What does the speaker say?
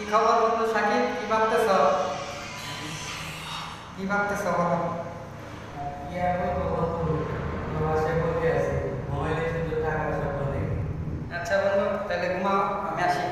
কি খবর বন্ধু সাকিব, কি ভাবতেছ? কি ভাবতেছ বলো? কি আর বলবো বন্ধু, বাসায় বসে আছি, মোবাইলে শুধু টাকার স্বপ্ন দেখি। আচ্ছা বন্ধু, তাহলে ঘুমাও, আমি আসি।